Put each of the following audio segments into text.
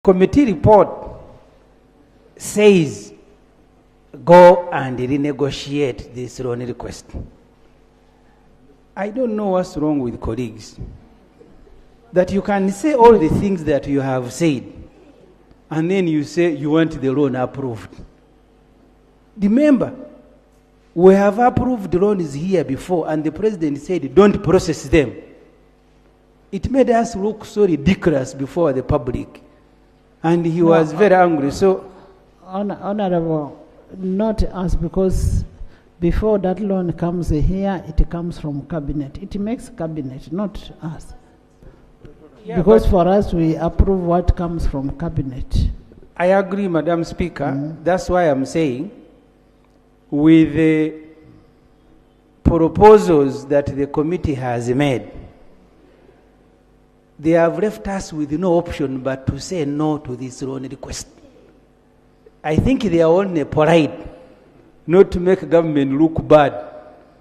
Committee report says go and renegotiate this loan request. I don't know what's wrong with colleagues. That you can say all the things that you have said, and then you say you want the loan approved. Remember, we have approved loans here before, and the president said, don't process them. It made us look so ridiculous before the public. And he was very angry. So, Honorable, not us, because before that loan comes here, it comes from cabinet. It makes cabinet, not us. Yeah, because for us, we approve what comes from cabinet. I agree, Madam Speaker. That's why I'm saying, with the proposals that the committee has made, they have left us with no option but to say no to this loan request. I think they are only polite, not to make government look bad,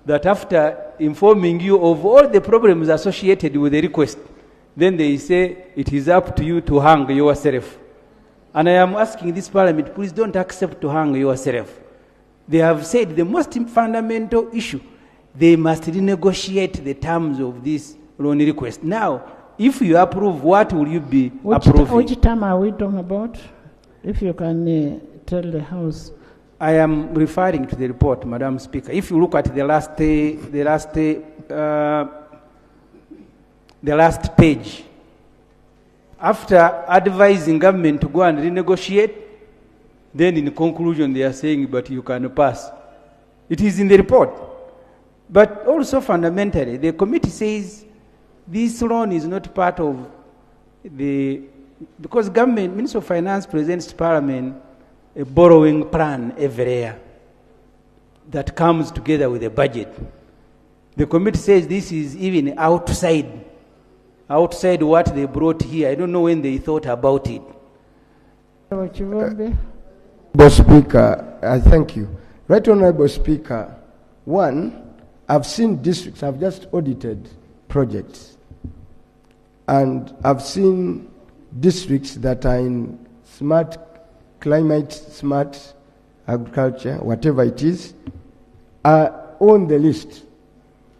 that after informing you of all the problems associated with the request, then they say it is up to you to hang yourself. And I am asking this parliament, please don't accept to hang yourself. They have said the most fundamental issue, they must renegotiate the terms of this loan request. Now, if you approve, what will you be approving? Which term are we talking about? If you can tell the House. I am referring to the report, Madam Speaker. If you look at the last page, after advising government to go and renegotiate, then in conclusion they are saying, but you can pass. It is in the report. But also fundamentally, the committee says this loan is not part of because government, Minister of Finance presents to Parliament a borrowing plan every year that comes together with the budget. The committee says this is even outside what they brought here. I don't know when they thought about it. Honourable Speaker, I thank you. Right Honourable Speaker, one, I've seen districts, I've just audited projects, and I've seen districts that are in smart climate, smart agriculture, whatever it is, are on the list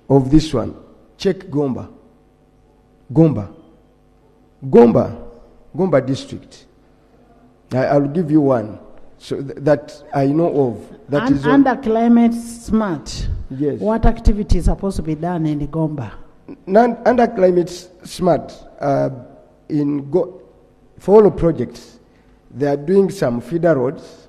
of this one. Check Gomba district. I'll give you one so that I know of. That is under climate smart. Yes. What activity is supposed to be done in the Gomba? Under climate smart, for all projects, they are doing some feeder roads.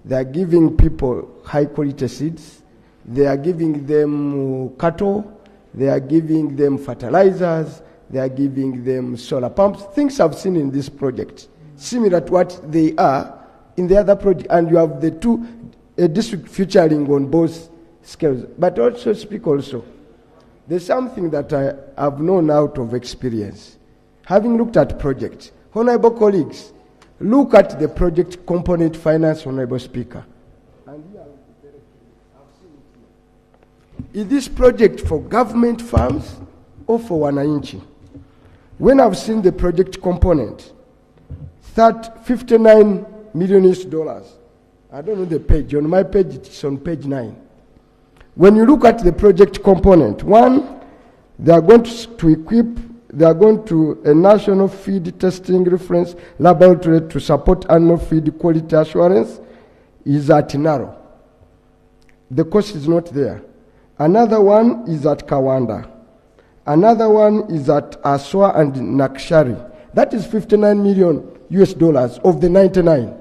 They are giving people high quality seeds. They are giving them cattle. They are giving them fertilizers. They are giving them solar pumps. Things I've seen in this project, similar to what they are in the other project. And you have the two district featuring on both scales. But also speak also. There's something that I have known out of experience. Having looked at projects, honorable colleagues, look at the project component finance, Honorable Speaker. And here, is this project for government farms or for wananchi? When I've seen the project component, that $59 million, I don't know the page, on my page it's on page 9. When you look at the project component, one, they are going to equip, they are going to a national feed testing reference laboratory to support animal feed quality assurance, is at Naro. The cost is not there. Another one is at Kawanda. Another one is at Aswa and Nakshari. That is $59 million of the 99.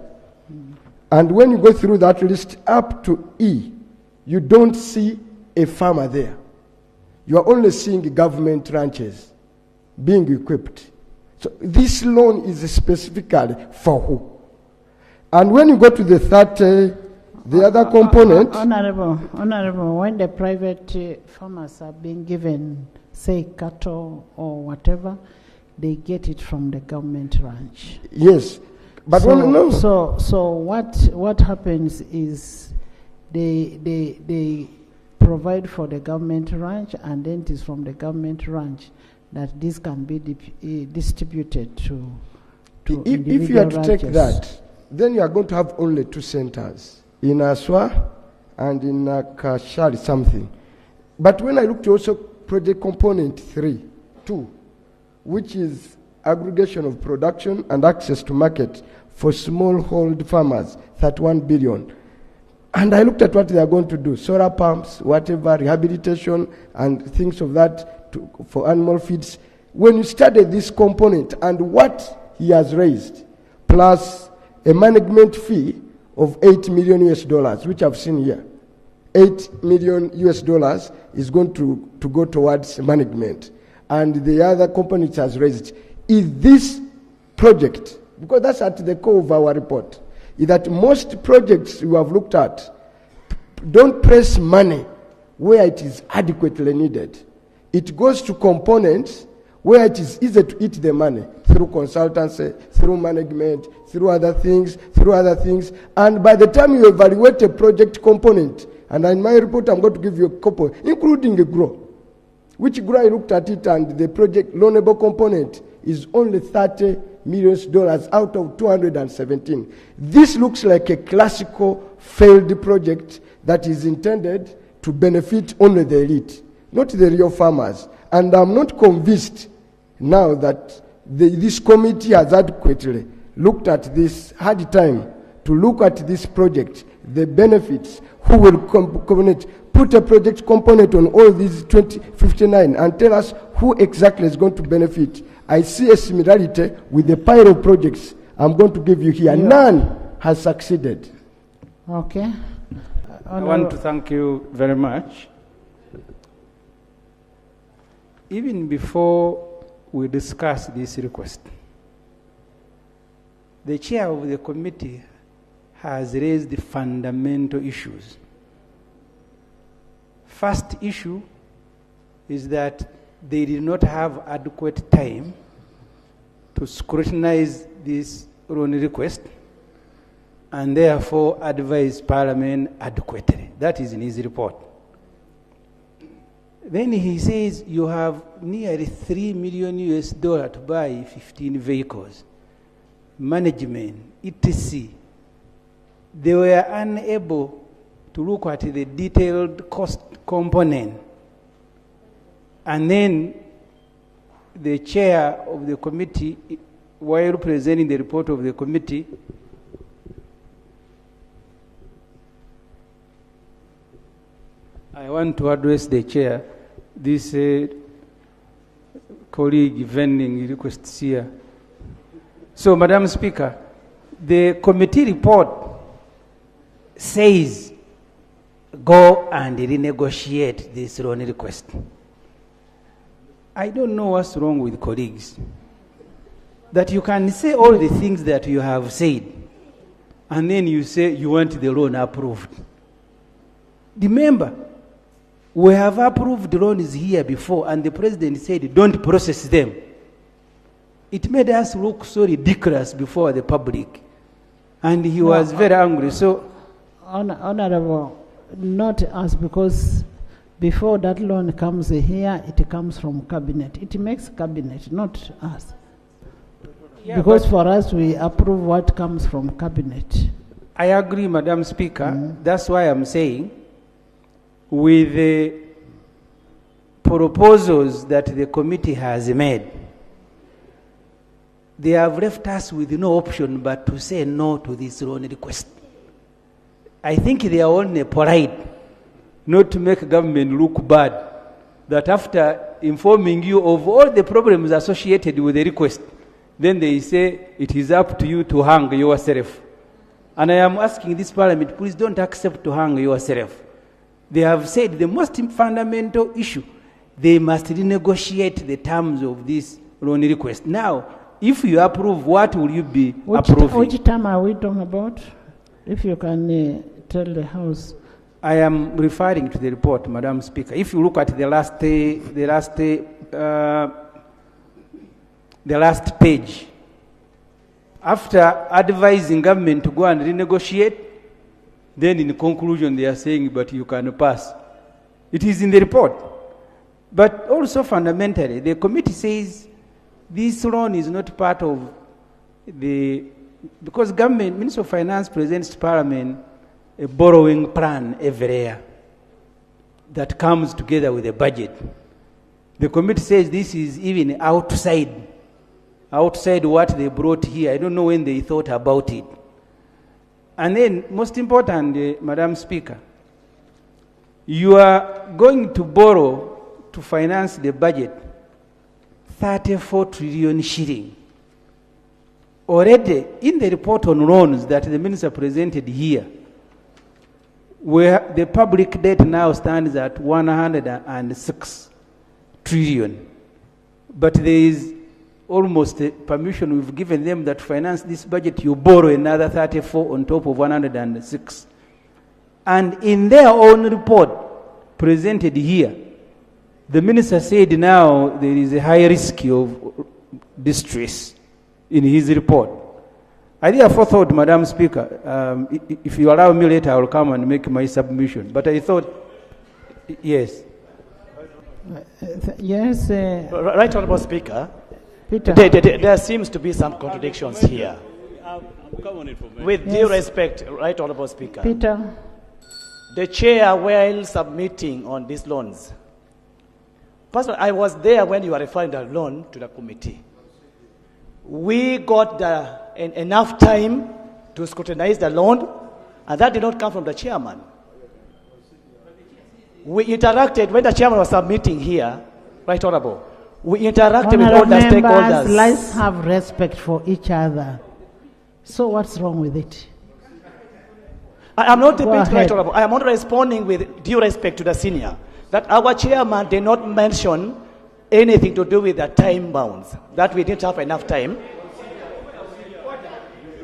And when you go through that list up to E, you don't see a farmer there. You are only seeing government ranches being equipped. So this loan is specifically for who? And when you go to the the other component... Honorable, when the private farmers are being given, say, cattle or whatever, they get it from the government ranch. Yes. But so what happens is they provide for the government ranch, and then it is from the government ranch that this can be distributed to to If you are to take ranches. that, then you are going to have only 2 centers, in Aswa and in Kashari something. But when I looked also project component 2, which is aggregation of production and access to market for smallhold farmers, 31 billion. And I looked at what they are going to do, solar pumps, whatever, rehabilitation and things of that for animal feeds. When you study this component and what he has raised, plus a management fee of $8 million US, which I've seen here. $8 million US is going to go towards management. And the other component has raised. Is this project, because that's at the core of our report, is that most projects we have looked at don't place money where it is adequately needed. It goes to components where it is easy to eat the money through consultancy, through management, through other things. And by the time you evaluate a project component, and in my report I'm going to give you a couple, including a GROW, which GROW I looked at it and the project loanable component is only $30 million out of 217. This looks like a classical failed project that is intended to benefit only the elite, not the real farmers. And I'm not convinced now that this committee has adequately looked at this, had time to look at this project, the benefits, who will put a project component on all these 59 and tell us who exactly is going to benefit. I see a similarity with the pile of projects I'm going to give you here. Yeah. None has succeeded. Okay. I want to thank you very much. Even before we discuss this request, the chair of the committee has raised fundamental issues. First issue is that they did not have adequate time to scrutinize this loan request and therefore advise Parliament adequately. That is in his report. Then he says you have nearly $3 million US to buy 15 vehicles. Management, etc. They were unable to look at the detailed cost component. And then the chair of the committee, while presenting the report of the committee, I want to address the chair. This colleague vending requests here. So, Madam Speaker, the committee report says go and renegotiate this loan request. I don't know what's wrong with colleagues. That you can say all the things that you have said, and then you say you want the loan approved. Remember, we have approved loans here before, and the president said, don't process them. It made us look so ridiculous before the public. And he was very angry. So, Honorable, not us, because before that loan comes here, it comes from cabinet. It makes cabinet, not us. yeah, Because for us, we approve what comes from cabinet. I agree, Madam Speaker. That's why I'm saying, with the proposals that the committee has made, they have left us with no option but to say no to this loan request. I think they are only polite, not to make government look bad, that after informing you of all the problems associated with the request, then they say it is up to you to hang yourself. And I am asking this Parliament, please don't accept to hang yourself. They have said the most fundamental issue, they must renegotiate the terms of this loan request. Now, if you approve, what will you be approving? Which term are we talking about? If you can tell the House. I am referring to the report, Madam Speaker. If you look at the last page, after advising government to go and renegotiate, then in conclusion they are saying, but you can pass. It is in the report. But also fundamentally, the committee says this loan is not part of because government, Minister of Finance presents to Parliament a borrowing plan every year that comes together with a budget. The committee says this is even outside what they brought here. I don't know when they thought about it. And then, most important, Madam Speaker, you are going to borrow to finance the budget 34 trillion shilling. Already, in the report on loans that the minister presented here, where the public debt now stands at 106 trillion. But there is almost a permission we've given them that to finance this budget, you borrow another 34 on top of 106. And in their own report presented here, the minister said now there is a high risk of distress in his report. I therefore thought, Madam Speaker, if you allow me later, I will come and make my submission. But I thought, yes. Yes. Right Honourable Speaker, Peter. there seems to be some contradictions here. With due respect, Right Honourable Speaker. Peter. The chair, while submitting on these loans, personally, I was there when you were referring the loan to the committee. We got enough time to scrutinize the loan, and that did not come from the chairman. We interacted when the chairman was submitting here, Right Honourable. We interacted with all the stakeholders. Let's have respect for each other. So what's wrong with it? I am not debating, Right Honourable. I am not responding with due respect to the senior. That our chairman did not mention anything to do with the time bounds, that we didn't have enough time.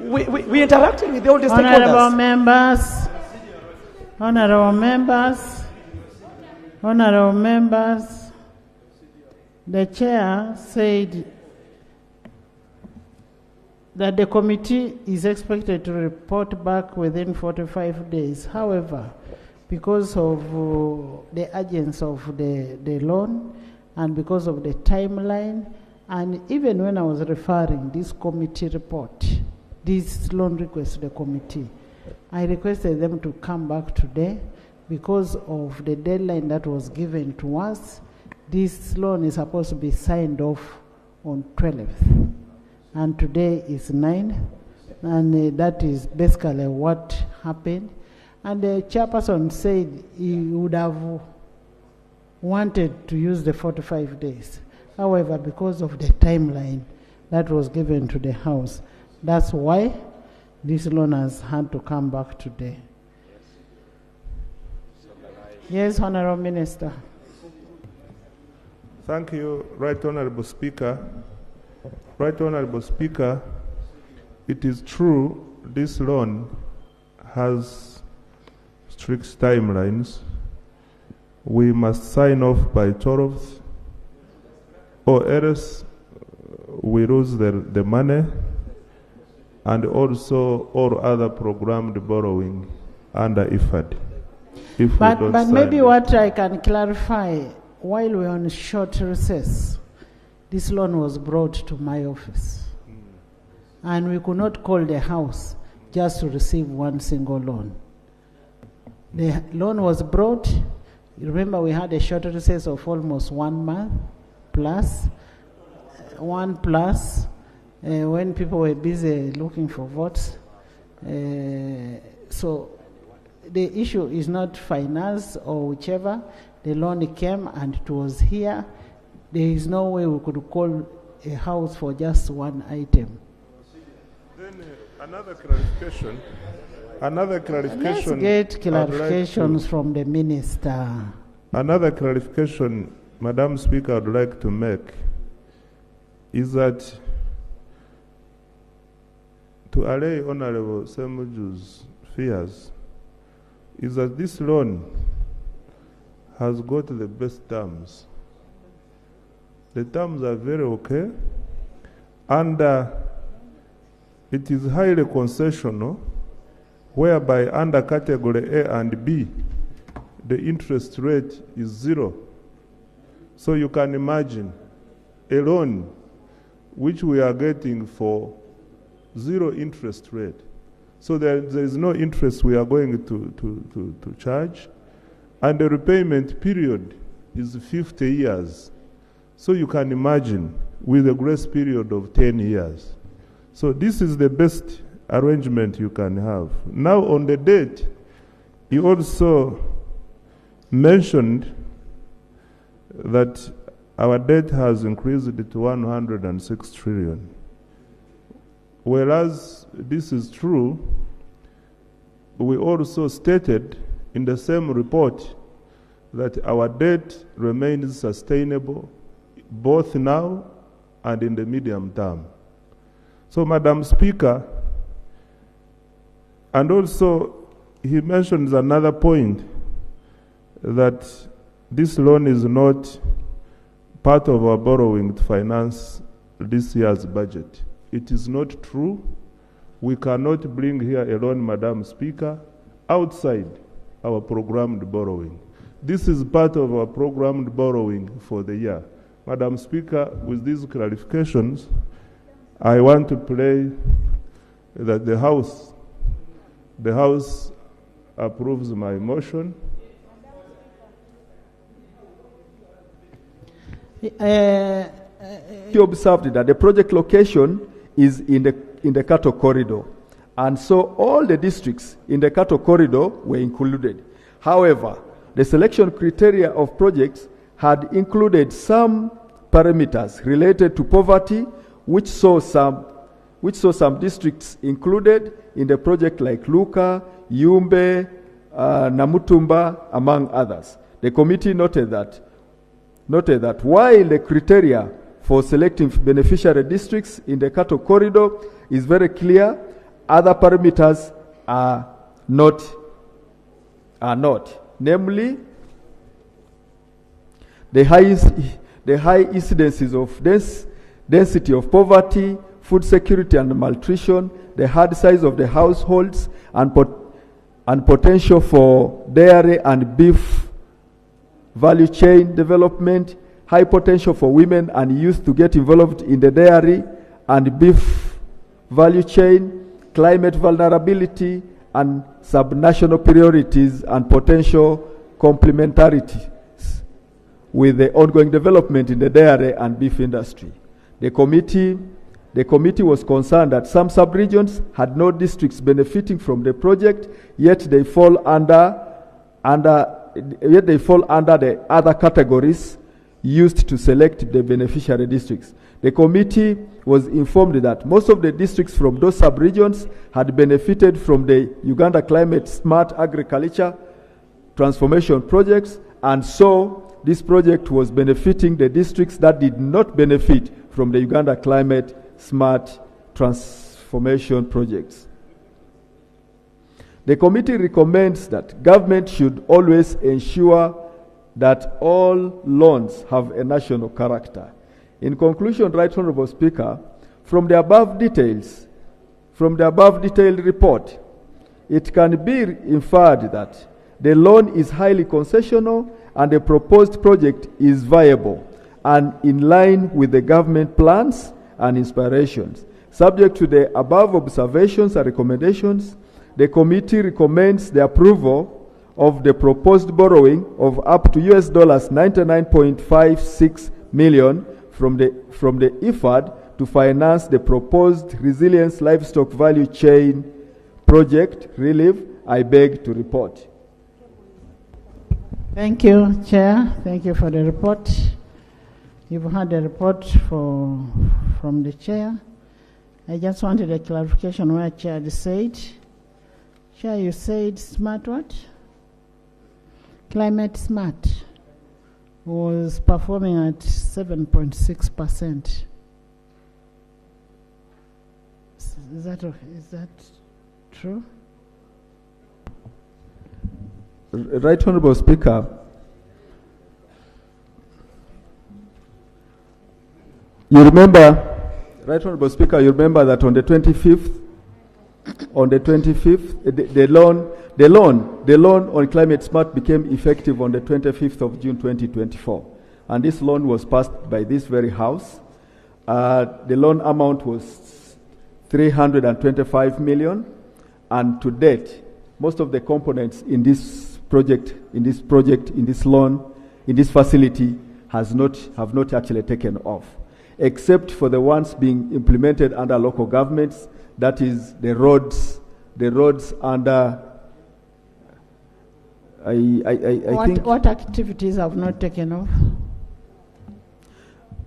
We interacted with all the stakeholders. Honorable members, the chair said that the committee is expected to report back within 45 days. However, because of the urgency of the loan and because of the timeline, and even when I was referring this committee report, this loan request to the committee, I requested them to come back today because of the deadline that was given to us. This loan is supposed to be signed off on 12th, and today is 9th, and that is basically what happened. And the chairperson said he would have wanted to use the 45 days. However, because of the timeline that was given to the House, that's why this loan has had to come back today. Yes, Honourable Minister. Thank you, Right Honourable Speaker. Right Honourable Speaker, it is true this loan has strict timelines. We must sign off by 12th, or else we lose the money, and also all other programmed borrowing under IFAD. But maybe what I can clarify, while we're on short recess, this loan was brought to my office. And we could not call the House just to receive one single loan. The loan was brought. You remember we had a short recess of almost 1 month plus, when people were busy looking for votes. So the issue is not finance or whichever. The loan came and it was here. There is no way we could call a House for just one item. Then another clarification. Let's get clarifications from the minister. Another clarification, Madam Speaker, I would like to make is that to allay Honourable Ssemujju's fears is that this loan has got the best terms. The terms are very okay, and it is highly concessional, whereby under category A and B, the interest rate is 0. So you can imagine a loan which we are getting for zero interest rate. So there is no interest we are going to charge. And the repayment period is 50 years. So you can imagine with a grace period of 10 years. So this is the best arrangement you can have. Now on the debt, you also mentioned that our debt has increased to 106 trillion. Whereas this is true, we also stated in the same report that our debt remains sustainable both now and in the medium term. So, Madam Speaker, and also he mentions another point, that this loan is not part of our borrowing to finance this year's budget. It is not true. We cannot bring here a loan, Madam Speaker, outside our programmed borrowing. This is part of our programmed borrowing for the year. Madam Speaker, with these clarifications, I want to pray that the House approves my motion. He observed that the project location is in the cattle corridor, and so all the districts in the cattle corridor were included. However, the selection criteria of projects had included some parameters related to poverty, which saw some districts included in the project like Luka, Yumbe, Namutumba, among others. The committee noted that while the criteria for selecting beneficiary districts in the cattle corridor is very clear, other parameters are not. Namely, the high incidences of density of poverty, food security and malnutrition, the hard size of the households, and potential for dairy and beef value chain development, high potential for women and youth to get involved in the dairy and beef value chain, climate vulnerability, and subnational priorities and potential complementarities with the ongoing development in the dairy and beef industry. The committee was concerned that some sub-regions had no districts benefiting from the project, yet they fall under the other categories used to select the beneficiary districts. The committee was informed that most of the districts from those sub-regions had benefited from the Uganda Climate Smart Agriculture Transformation projects, and so this project was benefiting the districts that did not benefit from the Uganda Climate Smart Transformation projects. The committee recommends that government should always ensure that all loans have a national character. In conclusion, Right Honorable Speaker, from the above detailed report, it can be inferred that the loan is highly concessional and the proposed project is viable and in line with the government plans and inspirations. Subject to the above observations and recommendations, the committee recommends the approval of the proposed borrowing of up to US $99.56 million from the IFAD to finance the proposed Resilience Livestock Value Chain Project Relief. I beg to report. Thank you, Chair. Thank you for the report. You've had a report from the Chair. I just wanted a clarification where Chair said. Chair, you said smart what? Climate Smart was performing at 7.6%. Is that true? Right Honorable Speaker, you remember that on the 25th, the loan on Climate Smart became effective on the 25th of June 2024. And this loan was passed by this very House. The loan amount was 325 million, and to date, most of the components in this project, in this loan, in this facility, have not actually taken off, except for the ones being implemented under local governments. That is the roads under. I think. What activities have not taken off?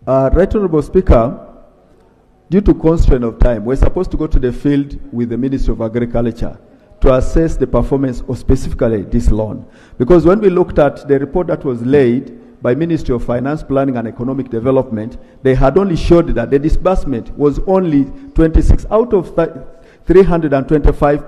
Right Honourable Speaker, due to constraint of time, we're supposed to go to the field with the Ministry of Agriculture to assess the performance of specifically this loan. Because when we looked at the report that was laid by Ministry of Finance, Planning and Economic Development, they had only showed that the disbursement was only 26 out of 325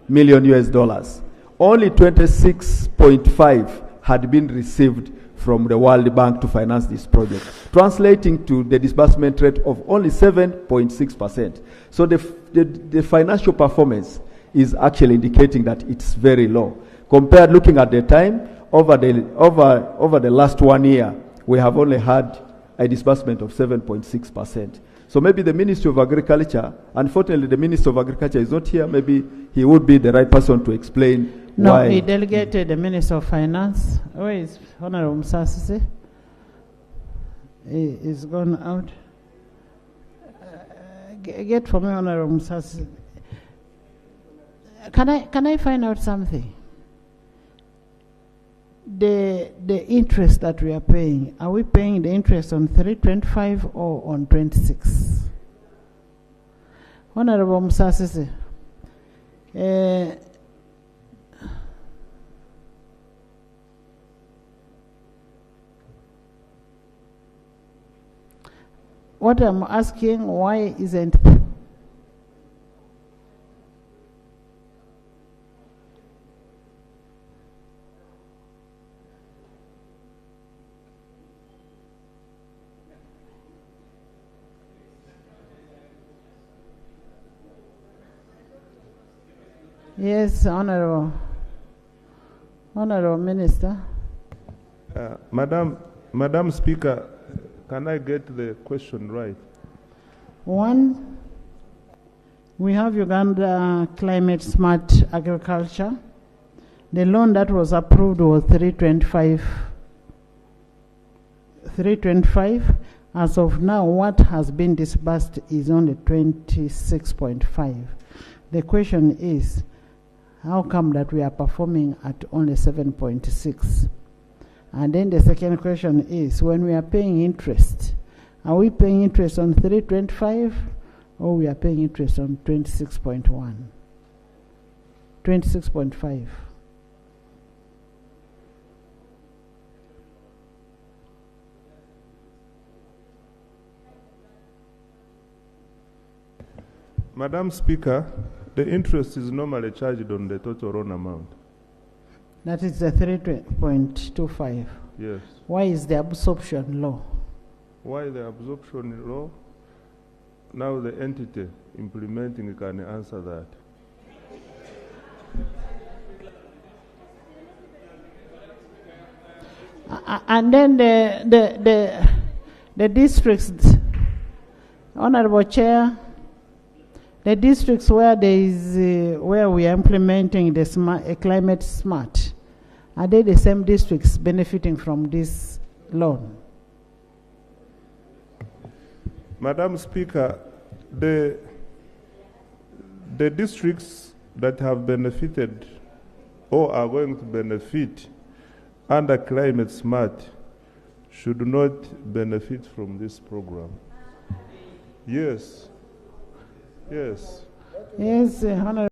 million US dollars. Only 26.5 had been received from the World Bank to finance this project, translating to the disbursement rate of only 7.6%. So the financial performance is actually indicating that it's very low. Compared, looking at the time, over the last 1 year, we have only had a disbursement of 7.6%. So maybe the Ministry of Agriculture, unfortunately the Minister of Agriculture is not here, maybe he would be the right person to explain why. No, he delegated the Minister of Finance. Where is Honorable Musasisi? He is gone out. Get for me Honorable Musasisi. Can I find out something? The interest that we are paying, are we paying the interest on 325 or on 26? Honorable Musasisi, what I'm asking, why isn't Yes, Honorable Minister. Madam Speaker, can I get the question right? One, we have Uganda Climate Smart Agriculture. The loan that was approved was 325. As of now, what has been disbursed is only 26.5. The question is, how come that we are performing at only 7.6? And then the second question is, when we are paying interest, are we paying interest on 325 or we are paying interest on 26.1? 26.5. Madam Speaker, the interest is normally charged on the total loan amount. That is the 3.25. Yes. Why is the absorption low? Why the absorption low? Now the entity implementing can answer that. And then the districts, Honorable Chair, the districts where there is where we are implementing the climate smart, are they the same districts benefiting from this loan? Madam Speaker, the districts that have benefited or are going to benefit under climate smart should not benefit from this program. Yes. Yes. Yes, Honorable.